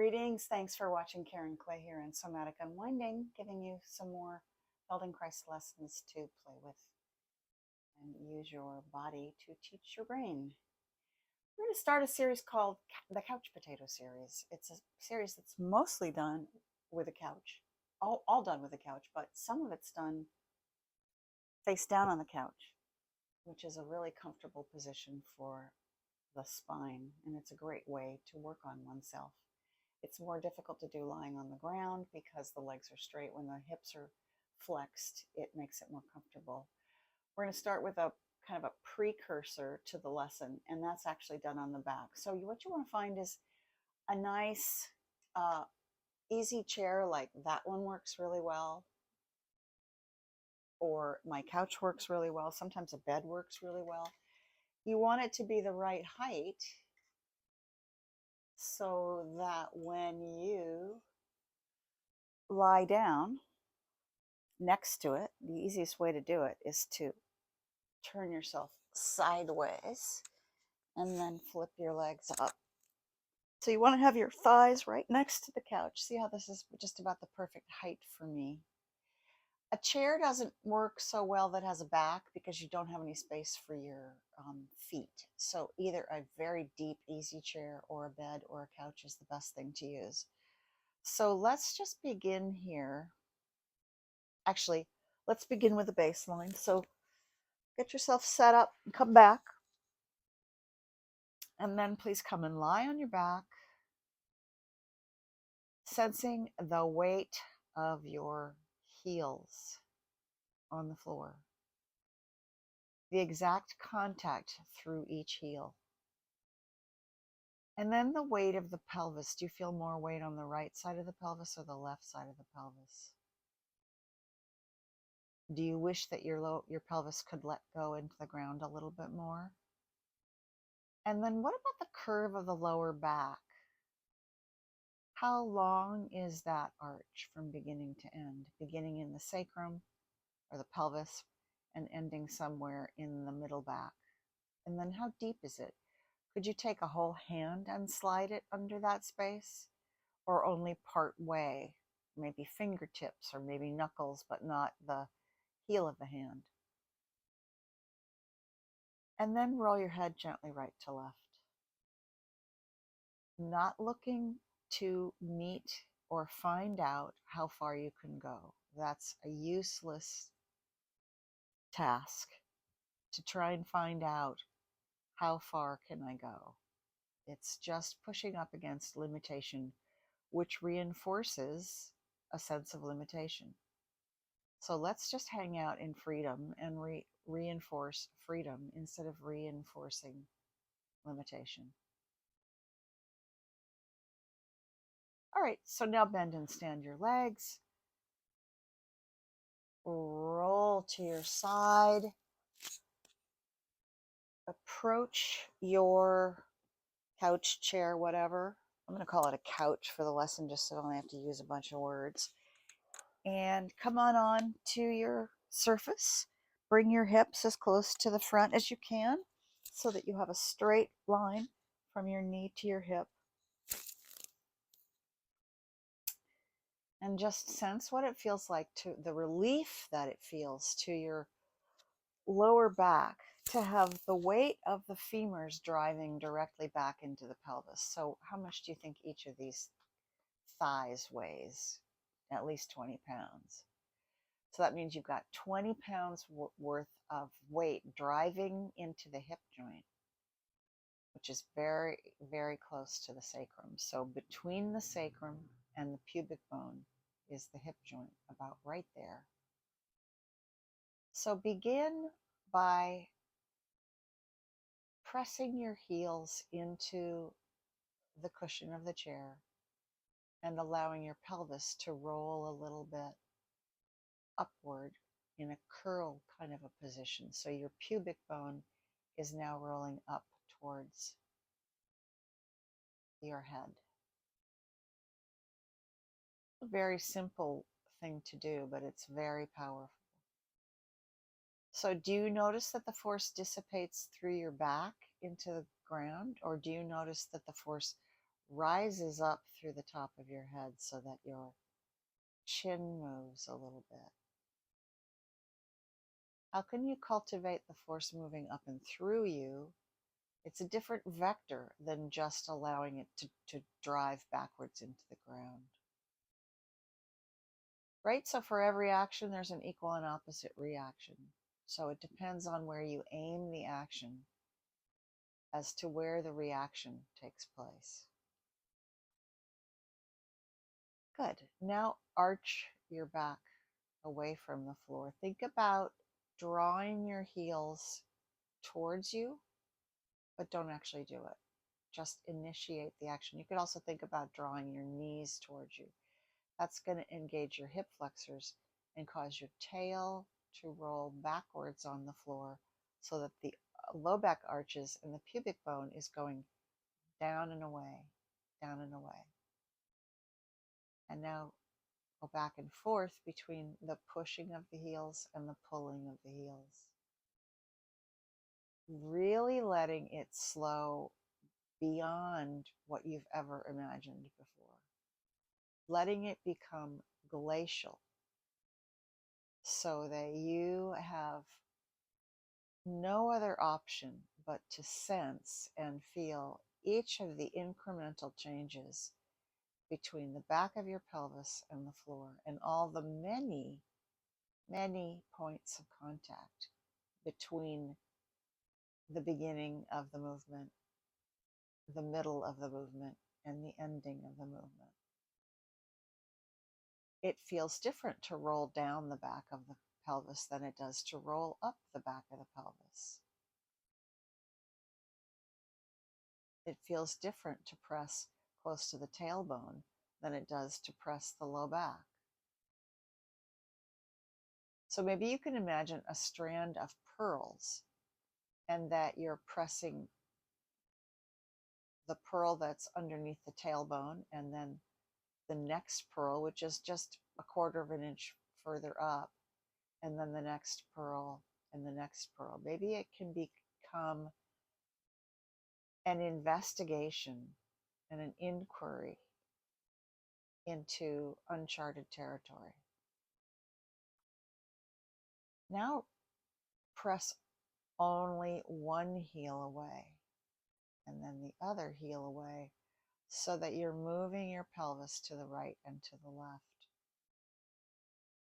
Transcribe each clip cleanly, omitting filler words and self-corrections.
Greetings. Thanks for watching. Karen Clay here in Somatic Unwinding, giving you some more Feldenkrais lessons to play with and use your body to teach your brain. We're going to start a series called the Couch Potato Series. It's a series that's mostly done with a couch, all done with a couch, but some of it's done face down on the couch, which is a really comfortable position for the spine, and it's a great way to work on oneself. It's more difficult to do lying on the ground because the legs are straight. When the hips are flexed, it makes it more comfortable. We're going to start with a kind of a precursor to the lesson, and that's actually done on the back. So what you want to find is a nice, easy chair, like that one works really well, or my couch works really well. Sometimes a bed works really well. You want it to be the right height so that when you lie down next to it, the easiest way to do it is to turn yourself sideways and then flip your legs up. So you want to have your thighs right next to the couch. See how this is just about the perfect height for me. A chair doesn't work so well that has a back because you don't have any space for your feet. So either a very deep, easy chair or a bed or a couch is the best thing to use. So let's just begin here. Actually, let's begin with the baseline. So get yourself set up and come back. And then please come and lie on your back, sensing the weight of your heels on the floor, the exact contact through each heel. And then the weight of the pelvis. Do you feel more weight on the right side of the pelvis or the left side of the pelvis? Do you wish that your pelvis could let go into the ground a little bit more? And then what about the curve of the lower back? How long is that arch from beginning to end? Beginning in the sacrum or the pelvis and ending somewhere in the middle back? And then how deep is it? Could you take a whole hand and slide it under that space? Or only part way? Maybe fingertips or maybe knuckles, but not the heel of the hand. And then roll your head gently right to left. Not looking to meet or find out how far you can go. That's a useless task, to try and find out how far can I go. It's just pushing up against limitation, which reinforces a sense of limitation. So let's just hang out in freedom and reinforce freedom instead of reinforcing limitation. All right, so now bend and stand your legs. Roll to your side. Approach your couch, chair, whatever. I'm going to call it a couch for the lesson just so I don't have to use a bunch of words. And come on to your surface. Bring your hips as close to the front as you can so that you have a straight line from your knee to your hip. And just sense what it feels like, to the relief that it feels to your lower back to have the weight of the femurs driving directly back into the pelvis. So how much do you think each of these thighs weighs? At least 20 pounds. So that means you've got 20 pounds worth of weight driving into the hip joint, which is very, very close to the sacrum. So between the sacrum and the pubic bone is the hip joint, about right there. So begin by pressing your heels into the cushion of the chair and allowing your pelvis to roll a little bit upward in a curl kind of a position. So your pubic bone is now rolling up towards your head. A very simple thing to do, but it's very powerful. So do you notice that the force dissipates through your back into the ground, or do you notice that the force rises up through the top of your head so that your chin moves a little bit. How can you cultivate the force moving up and through you? It's a different vector than just allowing it to drive backwards into the ground. Right? So for every action, there's an equal and opposite reaction. So it depends on where you aim the action as to where the reaction takes place. Good. Now arch your back away from the floor. Think about drawing your heels towards you, but don't actually do it. Just initiate the action. You could also think about drawing your knees towards you. That's going to engage your hip flexors and cause your tail to roll backwards on the floor so that the low back arches and the pubic bone is going down and away, down and away. And now go back and forth between the pushing of the heels and the pulling of the heels. Really letting it slow beyond what you've ever imagined before. Letting it become glacial so that you have no other option but to sense and feel each of the incremental changes between the back of your pelvis and the floor and all the many, many points of contact between the beginning of the movement, the middle of the movement, and the ending of the movement. It feels different to roll down the back of the pelvis than it does to roll up the back of the pelvis. It feels different to press close to the tailbone than it does to press the low back. So maybe you can imagine a strand of pearls and that you're pressing the pearl that's underneath the tailbone and then the next pearl, which is just a quarter of an inch further up, and then the next pearl and the next pearl. Maybe it can become an investigation and an inquiry into uncharted territory. Now press only one heel away and then the other heel away so that you're moving your pelvis to the right and to the left.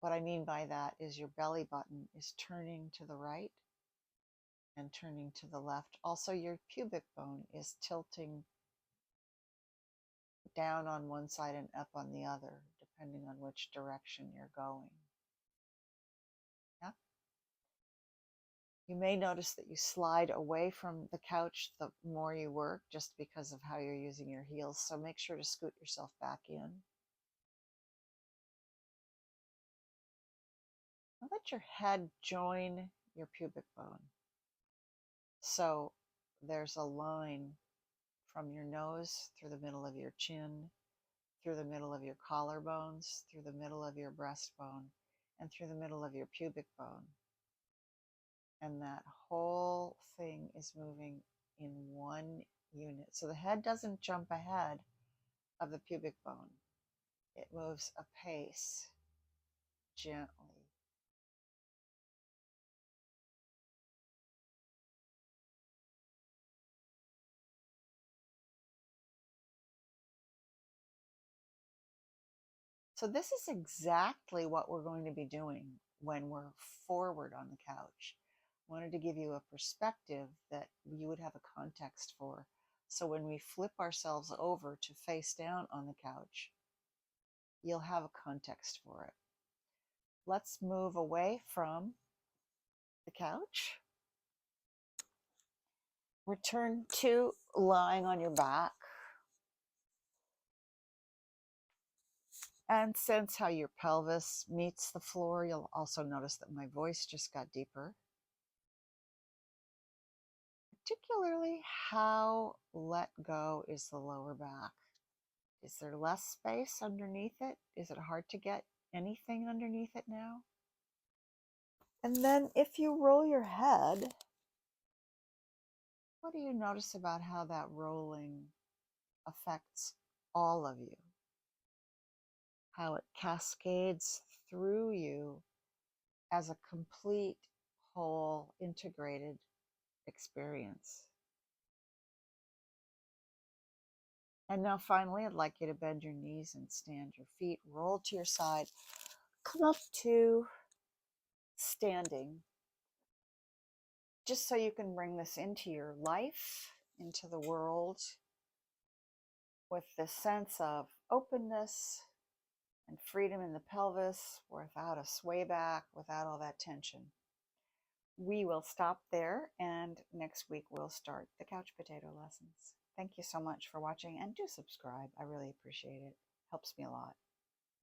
What I mean by that is your belly button is turning to the right and turning to the left. Also, your pubic bone is tilting down on one side and up on the other, depending on which direction you're going. Yeah? You may notice that you slide away from the couch the more you work, just because of how you're using your heels. So make sure to scoot yourself back in. Now let your head join your pubic bone. So there's a line from your nose through the middle of your chin, through the middle of your collarbones, through the middle of your breastbone, and through the middle of your pubic bone. And that whole thing is moving in one unit. So the head doesn't jump ahead of the pubic bone. It moves apace, gently. So this is exactly what we're going to be doing when we're forward on the couch. I wanted to give you a perspective that you would have a context for. So when we flip ourselves over to face down on the couch, you'll have a context for it. Let's move away from the couch. Return to lying on your back. And sense how your pelvis meets the floor. You'll also notice that my voice just got deeper. Particularly how let go is the lower back. Is there less space underneath it? Is it hard to get anything underneath it now? And then if you roll your head, what do you notice about how that rolling affects all of you, how it cascades through you as a complete, whole, integrated experience. And now finally, I'd like you to bend your knees and stand your feet, roll to your side, come up to standing, just so you can bring this into your life, into the world, with this sense of openness and freedom in the pelvis, without a sway back, without all that tension. We will stop there, and next week we'll start the couch potato lessons. Thank you so much for watching, and do subscribe. I really appreciate it. Helps me a lot.